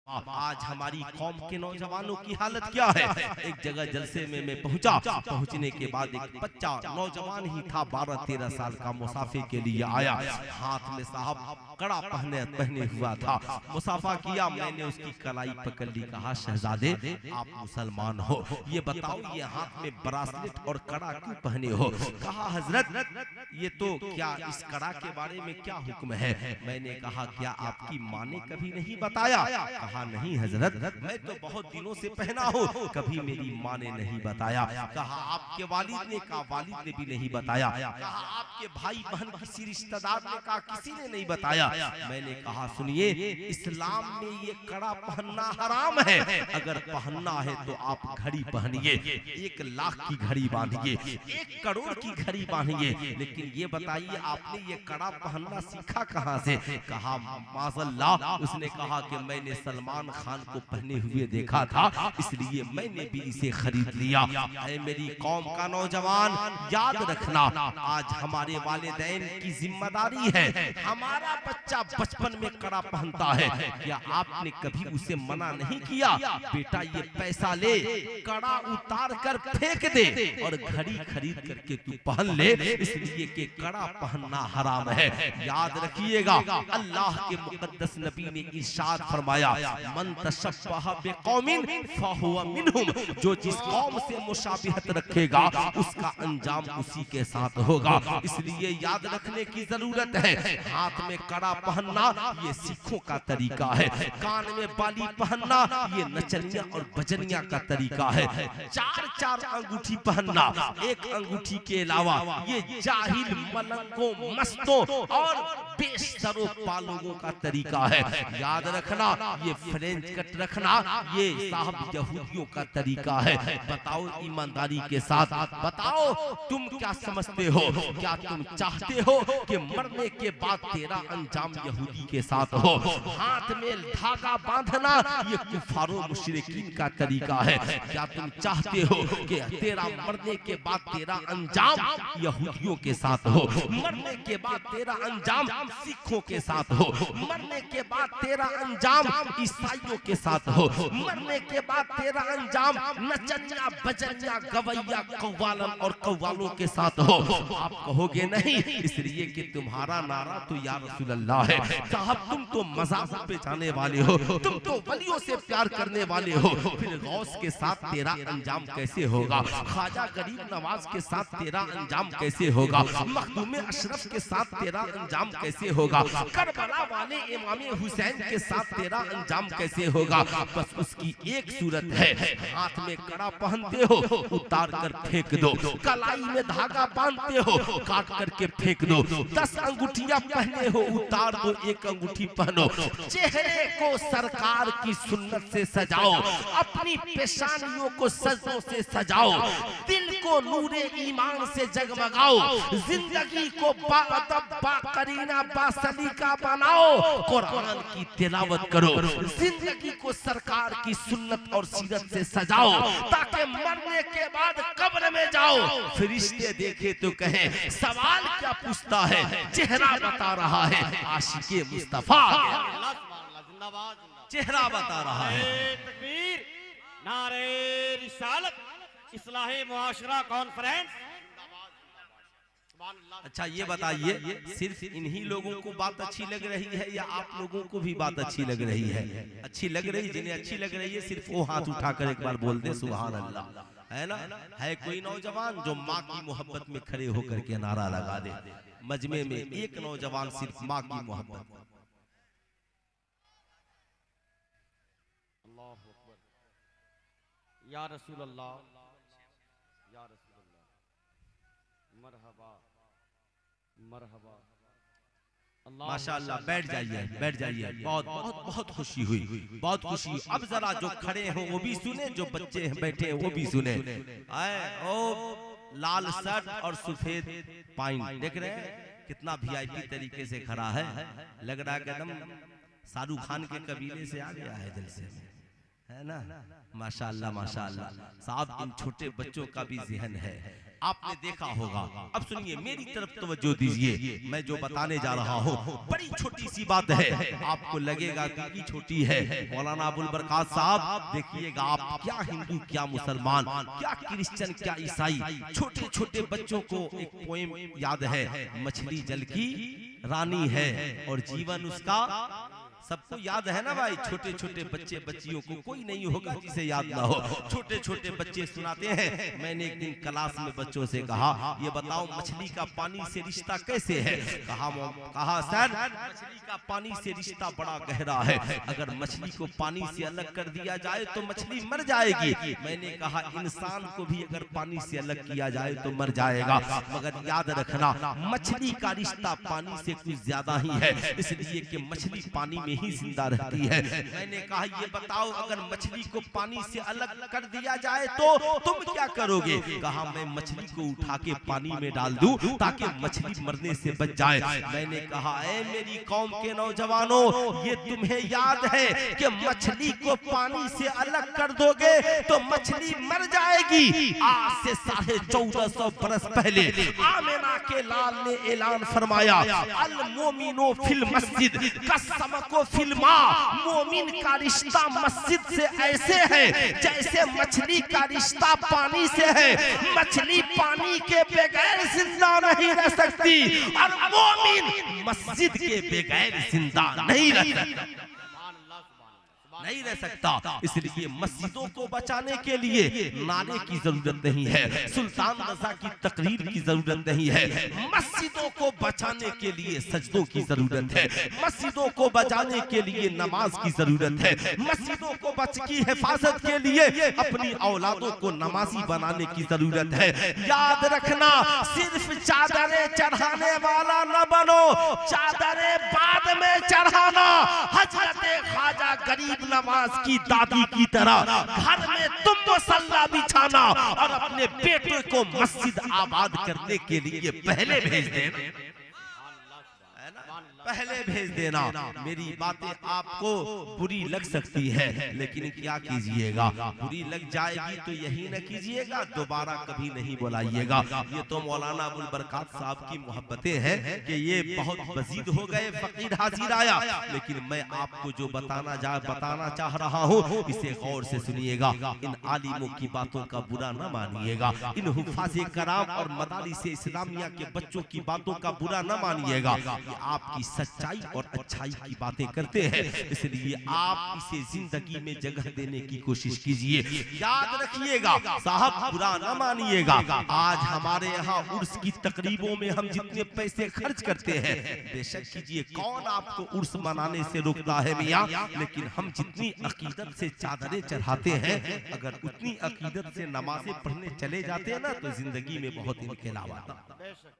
आज हमारी कौम के नौजवानों की हालत क्या है। एक जगह जलसे में मैं पहुंचा, पहुंचने के बाद एक बच्चा नौजवान ही था, 12-13 साल का, मुसाफे के लिए आया। हाथ में साहब कड़ा पहने हुआ था। मुसाफा किया, मैंने उसकी कलाई पकड़ ली, कहा शहजादे आप मुसलमान हो, ये बताओ ये हाथ में ब्रासलेट और कड़ा क्यों पहने हो। कहा हजरत ये तो क्या इस कड़ा के बारे में क्या हुक्म है। मैंने कहा क्या आपकी माँ ने कभी नहीं बताया। कहा नहीं हजरत, मैं तो बहुत दिनों से पहना हूँ, कभी मेरी माँ ने नहीं बताया। कहा आपके वालिद ने, कहा वालिद ने भी नहीं बताया। कहा आपके भाई बहन किसी रिश्तेदार ने, कहा किसी ने नहीं बताया। मैंने कहा सुनिए, इस्लाम में ये कड़ा पहनना हराम है, अगर पहनना है तो आप घड़ी पहनिए, 1 लाख की घड़ी बांधिए, 1 करोड़ की घड़ी बांधिए, लेकिन ये बताइए आपने ये कड़ा पहनना सीखा कहाँ से। कहा माज़ल्लाह, उसने कहा कि मैंने सलमान खान को पहने हुए देखा था, इसलिए मैंने भी इसे खरीद लिया। ऐ मेरी कौम का नौजवान, याद रखना आज हमारे वालिदैन की जिम्मेदारी है। हमारा बच्चा बचपन में कड़ा पहनता है, क्या आपने कभी उसे मना नहीं किया बेटा ये पैसा ले, कड़ा उतार कर फेंक दे और घड़ी खरीद करके तू पहन ले, इसलिए कि कड़ा पहनना हराम है। याद रखिएगा, अल्लाह के मुकद्दस नबी ने इरशाद फरमाया, मन तशब्बह बिकौमिन फहुवा मिनहुम, जो जिस कौम से मुशाबिहत रखेगा उसका अंजाम उसी के साथ होगा। इसलिए याद रखने की जरूरत है। हाथ में कड़ा पहनना ये सिखों का तरीका है, कान में बाली पहनना ये नचनिया और बजनिया का तरीका है, 4-4 अंगूठी पहनना, 1 अंगूठी के अलावा ये जाहिल मलंगों, मस्तों और बेशरो पालोगों का तरीका है। याद रखना, ये फ्रेंच कट रखना ये साहब यहूदियों का तरीका है। बताओ ईमानदारी के साथ बताओ, तुम क्या समझते हो, क्या तुम चाहते हो कि मरने के बाद तेरा अंजाम यहूदी के साथ हो। हाथ में धागा बांधना ये कुफारो मुशरिकीन का तरीका है। क्या तुम चाहते हो कि तेरा मरने के बाद तेरा अंजाम यहूदियों के साथ हो, मरने के बाद तेरा अंजाम सिखों के साथ हो, मरने के बाद तेरा अंजाम ईसाइयों के साथ हो, मरने के बाद तेरा अंजाम नचनिया बजनिया गवैया कव्वालन और कव्वालों के साथ हो। आप कहोगे नहीं, इसलिए कि तुम्हारा नारा तो या रसूल अल्लाह है। साहब तुम तो मज़ाक पे जाने वाले हो, तुम तो वलियों से प्यार करने वाले हो, फिर गौस के साथ तेरा अंजाम कैसे होगा, ख्वाजा गरीब नवाज के साथ तेरा अंजाम कैसे होगा, मखदूम अशरफ के साथ तेरा अंजाम कैसे होगा, करबला वाले इमाम हुसैन के साथ तेरा अंजाम कैसे होगा। बस उसकी एक सूरत है, हाथ में कड़ा पहनते हो उतार कर फेंक दो, कलाई में धागा बांधते हो काट करके फेंक दो, 10 अंगूठियां पहने हो उतार दो, 1 अंगूठी पहनो। चेहरे को सरकार की सुन्नत से सजाओ, अपनी पेशानियों को सजदों से सजाओ, दिल को नूरे ईमान से जगमगाओ, जिंदगी को बाअदब बाकरीना बासलीका बनाओ, कुरान की तिलावत करो, जिंदगी को सरकार की सुन्नत और सीरत से सजाओ, ताकि मरने के बाद कब्र में जाओ, फरिश्ते देखे तो कहें सवाल क्या पूछता है, चेहरा बता रहा है आशिके मुस्तफा, चेहरा बता रहा है। तकबीर, नारे रिसालत, इस्लाहे मुआशरा कॉन्फ्रेंस। अच्छा ये बताइए, सिर्फ इन्हीं लोगों को बात अच्छी लग रही है या आप लोगों को भी बात अच्छी लग रही है? अच्छी लग रही, जिन्हें अच्छी लग रही है सिर्फ वो हाथ उठाकर एक बार बोल दे सुभान अल्लाह, है ना। है कोई नौजवान जो माँ की मोहब्बत में खड़े होकर के नारा लगा दे? मजमे में एक नौजवान सिर्फ माँ की मोहब्बत। अल्लाहु अकबर, या रसूल अल्लाह, या रसूल अल्लाह, मरहबा मरहबा। माशाअल्लाह, बैठ जाइए बैठ जाइए, बहुत बहुत बहुत खुशी हुई, बहुत खुशी। अब जरा जो खड़े हैं वो भी सुने, जो बच्चे हैं बैठे हैं वो भी सुने। ओ लाल शर्ट और सफेद पैंट देख रहे हैं, कितना वीआईपी तरीके से खड़ा है, लग रहा है कि एकदम शाहरुख खान के कबीले से आ गया है जलसे में। है ना। माशाअल्लाह माशाअल्लाह साहब, इन छोटे बच्चों का भी ज़हन है, आपने देखा होगा। अब सुनिए, मेरी तरफ तवज्जो दीजिए, मैं जो बताने जा रहा हूँ बड़ी छोटी सी बात है, आपको लगेगा कि छोटी है। मौलाना अबुल बरकात साहब देखिएगा, आप क्या हिंदू, क्या मुसलमान, क्या क्रिश्चियन, क्या ईसाई, छोटे छोटे बच्चों को एक पोएम याद है, मछली जल की रानी है और जीवन उसका, सबको याद है ना भाई। छोटे छोटे बच्चे बच्चियों को कोई नहीं होगा जिसे याद ना हो, छोटे छोटे बच्चे सुनाते हैं। मैंने एक दिन क्लास में बच्चों से कहा, ये बताओ मछली का पानी से रिश्ता कैसे है। कहा सर, मछली का पानी से रिश्ता बड़ा गहरा है, अगर मछली को पानी से अलग कर दिया जाए तो मछली मर जाएगी। मैंने कहा इंसान को भी अगर पानी से अलग किया जाए तो मर जाएगा, मगर याद रखना मछली का रिश्ता पानी से कुछ ज्यादा ही है, इसलिए कि मछली पानी में ही जिंदा रहती है। मैंने कहा ये बताओ, अगर मछली को पानी से अलग कर दिया जाए तो तुम क्या करोगे। कहा मैं मछली को उठा के पानी में डाल दूं ताकि मछली मरने से बच जाए। मैंने कहा ऐ मेरी कौम के नौजवानों, ये तुम्हें याद है कि मछली को पानी से अलग कर दोगे तो मछली मर जाएगी। आज से 1450 बरस पहले आमिना के लाल ने ऐलान फरमाया, अल मोमिनो फिल मस्जिद कसम को फिल्मा, मोमिन का रिश्ता मस्जिद से ऐसे है जैसे मछली का रिश्ता पानी से है। मछली पानी के बगैर जिंदा नहीं रह सकती और मोमिन मस्जिद के बगैर जिंदा नहीं रह सकता, नहीं रह सकता। इसलिए मस्जिदों को बचाने के लिए नारे की जरूरत नहीं है, सुल्तान रजा की तकरीर की जरूरत नहीं है, मस्जिदों को बचाने के लिए सजदों की जरूरत है, मस्जिदों को बचाने के लिए नमाज की जरूरत है, मस्जिदों को की हिफाजत के लिए अपनी औलादों को नमाजी बनाने की जरूरत है। याद रखना, सिर्फ चादरें चढ़ाने वाला न बनो, चादरें बाद में चढ़ाना। हजरत ख्वाजा गरीब नवाज की दादी की तरह घर में तुम मुसल्ला बिछाना और अपने बेटे को मस्जिद आबाद करने के लिए पहले भेज देना, पहले भेज देना। मेरी बातें आपको बुरी लग सकती है, लेकिन क्या कीजिएगा, बुरी लग जाएगी तो यही न कीजिएगा, दोबारा कभी नहीं बुलाइएगा। ये तो मौलाना अबुल बरकात साहब की मोहब्बतें हैं कि ये बहुत मजीद हो गए, फकीर हाजिर आया, लेकिन मैं आपको जो बताना चाह रहा हूँ इसे गौर से सुनिएगा। इन आलिमों की बातों का बुरा न मानिएगा, इन हुफाज़े कराम और मदारिस इस्लामिया के बच्चों की बातों का बुरा न मानिएगा। ये आपकी सच्चाई और अच्छाई की बातें करते हैं, इसलिए आप इसे जिंदगी में जगह देने की कोशिश कीजिए। याद रखिएगा साहब, बुरा न मानिएगा। आज हमारे यहाँ उर्स की तकरीबों में हम जितने पैसे खर्च करते हैं, बेशक कीजिए, कौन आपको उर्स मनाने से रोकता है मियाँ, लेकिन हम जितनी अकीदत से चादरें चढ़ाते हैं, अगर उतनी अकीदत से नमाजें पढ़ने चले जाते हैं ना तो जिंदगी में बहुत इनकलाब आता है।